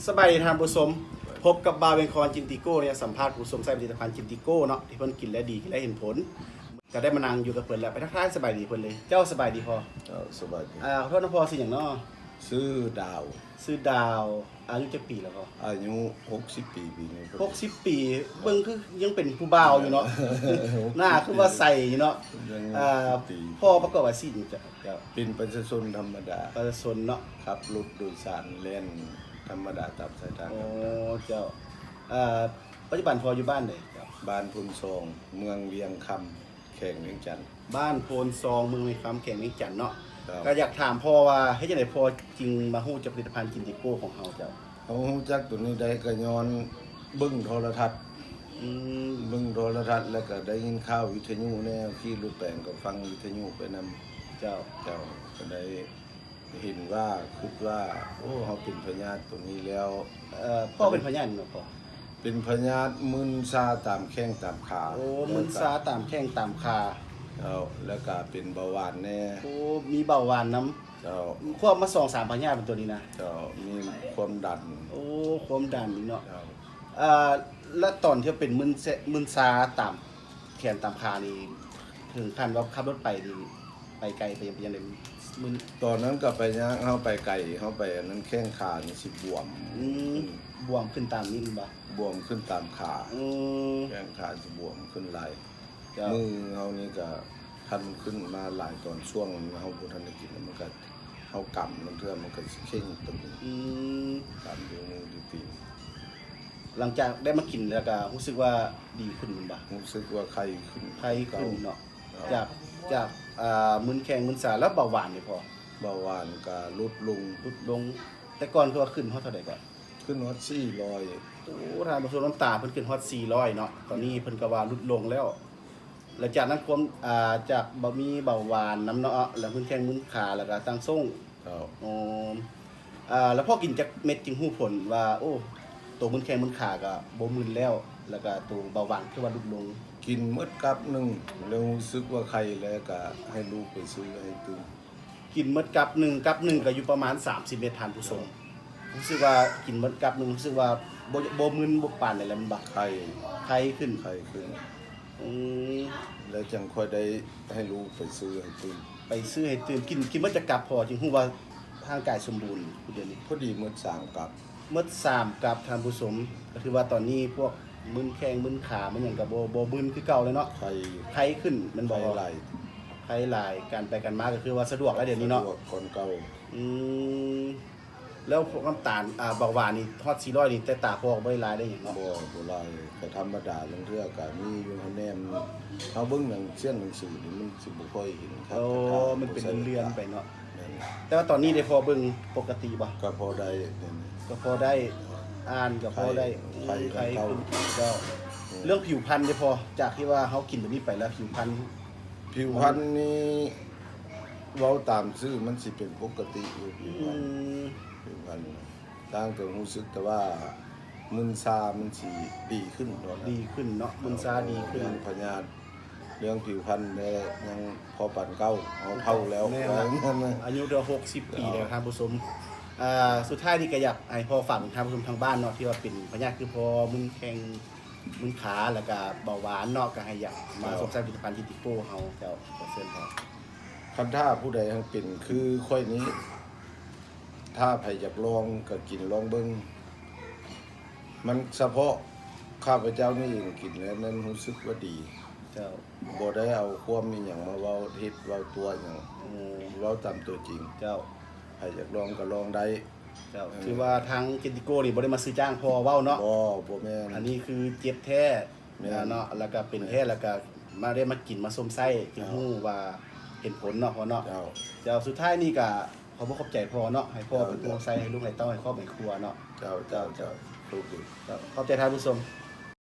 สบายดีท่านผู้ชมพบกับบาเวนคอนจินติโก้เนี่ยสัมภาษณ์ผู้ชมใส่ผลิตภัณฑ์จินติโก้เนาะที่เพิ่นกินแล้วดีและเห็นผลก็ได้มานั่งอยู่กับเพิ่นแล้วไปทักทายสบายดีเพิ่นเลยเจ้าสบายดีพอสบายดีขอโทษนะพอสิหยังเนาะซื้อดาวซื้อดาวอายุจักปีแล้วพออายุ60 ปีปีนี้60 ปีเบิ่งคือยังเป็นผู้บ่าวอยู่เนาะหน้าคือว่าใส่อยู่เนาะพ่อประกอบอาชีพจ้ะเป็นประชาชนธรรมดาประชาชนเนาะขับรถโดยสารเล่นธรรมดาตามสายทางโอ้เจ้าปัจจุบันพออยู่บ้านไหนเจ้าบ้านพุนทรงเมืองเวียงคำแข่งเวียงจันทน์บ้านโพนซองเมืองเวียงคำแข่งเวียงจันทน์เนาะก็อยากถามพ่อว่าเฮ็ดจังได๋พ่อจริงมาฮู้จักผลิตภัณฑ์จินติโก้ของเฮาเจ้าเขาฮู้จักตัวนี้ได้ก็ย้อนเบิ่งโทรทัศน์เบิ่งโทรทัศน์แล้วก็ได้ยินข่าววิทยุแนวขี่รถแปลงก็ฟังวิทยุไปนำเจ้าก็ได้เห็นว่าคิดว่าโอ้เฮาเป็นพญาติตัวนี้แล้วพ่อเป็นพญานาคเนาะพ่อเป็นพญาติมึนซาตามแข้งตามขาโอ้มึนซาตามแข้งตามขาแล้วก็เป็นเบาหวานแน่โอ้มีเบาหวานนำควบมา2-3พญาติเป็นตัวนี้นะมีความดันโอ้ความดันนี่เนาะแล้วตอนที่เป็นมึนซาตามแขนตามขานี่ถึงขั้นว่าขับรถไปนี่ไปไกลไปยังได๋มึนตอนนั้นก็ไปย่างเฮาไปไกลเฮาไปอันนั้นแข้งขานี่สิบวมบวมขึ้นตามนี้บ่บวมขึ้นตามขาแข้งขาสิบวมขึ้นหลายมือเฮานี่ก็ทันขึ้นมาหลายตอนช่วงเฮาบ่ทันได้กินมันก็เฮากำมันเทื่อมันก็สิเข่งตึงกำอยู่มืออยู่ตีหลังจากได้มากินแล้วก็รู้สึกว่าดีขึ้นบ่รู้สึกว่าไข้ขึ้นเนาะจากมึนแข้งมึนขาแล้วเบาหวานนี่พอเบาหวานก็ลดลงแต่ก่อนคือว่าขึ้นฮอดเท่าใดก่อนขึ้นฮอด400โอ้ทานผสมน้ำตาลเพิ่นขึ้นฮอด400เนาะตอนนี้เพิ่นก็ว่าลดลงแล้วหลังจากนั้นความจากมีเบาหวานน้ำเนาะแล้วมึนแข้งมึนขาแล้วก็ตั้งทรงอ๋อแล้วพอกินจากเม็ดจึงฮู้ผลว่าโอ้ตัวมึนแข้งมึนขาก็บ่มึนแล้วก็ตัวเบาหวานคือว่าลดลงกินหมดกับนึงแล้วรู้สึกว่าไข้แล้วก็ให้ลูกไปซื้อให้ตื่นกินหมดกับ1ก็อยู่ประมาณ30เม็ดทานผู้ชมรู้สึกว่ากินหมดกับ1รู้สึกว่าบ่มึนบ่ปานได้แล้วมันบักไข้ขึ้นแล้วจังค่อยได้ให้ลูกไปซื้อให้ตื่นกินหมดจะกลับพอจึงฮู้ว่าร่างกายสมบูรณ์เดี๋ยวนี้พอดีหมด3กับหมด3กับทานผู้ชมก็ถือว่าตอนนี้พวกมึนแข้งมึนขามันหยังก็บ่มึนคือเก่าเลยเนาะไข้ขึ้นมันบ่หลายการไปกันมาก็คือว่าสะดวกแล้วเดี๋ยวนี้เนาะคนเก่าแล้วพวกน้ำตาลเบาหวานนี่ฮอด400นี่แต่ตาพอบ่ได้หลายได้หยังเนาะบ่หลายก็ธรรมดาลางเทื่อก็มีอยู่แนมเฮาเบิ่งหนังเสี้ยนหนังสือนี่มันสิบ่ค่อยเห็นครับมันเป็นเรือนไปเนาะแต่ว่าตอนนี้ได้พอเบิ่งปกติบ่ก็พอได้อ่านก็พอได้ใครเจ้าเรื่องผิวพรรณได้พอจากที่ว่าเฮากินตัวนี้ไปแล้วผิวพรรณนี่เว้าตามชื่อมันสิเป็นปกติอยู่ผิวพรรณต่างแต่รู้สึกแต่ว่ามึนซามันสิดีขึ้นเนาะมึนซาดีขึ้นพญาติเรื่องผิวพรรณเนี่ยยังพอปานเก่าเอาเท่าแล้วอายุ60 ปีแล้วครับผู้ชมสุดท้ายนี่ก็อยากให้พ่อฝากท่านผู้ชมทางบ้านเนาะที่ว่าเป็นพญาติคือพอมึนแข้งมึนขาแล้วก็เบาหวานเนาะก็ให้อยากมาสนใจผลิตภัณฑ์จินติโก้เฮาเจ้าเชิญครับคันถ้าผู้ใดยังเป็นคือค่อยนี้ถ้าไผอยากลองก็กินลองเบิ่งมันเฉพาะข้าพเจ้านี่เองกินแล้วนั้นรู้สึกว่าดีเจ้าบ่ได้เอาความมีหยังมาเว้าเฮ็ดเว้าตัวหยังเว้าตามตัวจริงเจ้าใครอยากลองก็ลองได้เจ้าคือว่าทางจินติโก้นี่บ่ได้มาซื้อจ้างพอเว้าเนาะบ่แม่นอันนี้คือเจ็บแท้เนาะแล้วก็เป็นแท้แล้วก็มาได้มากินมาส้มไส้จึงฮู้ว่าเห็นผลเนาะพอเนาะเจ้าสุดท้ายนี่ก็ขอบ่ขอบใจพอเนาะให้พ่อเป็นผู้ใส่ให้ลูกให้เต้าให้ครอบให้ครัวเนาะเจ้าลูกขอบใจท่านผู้ชม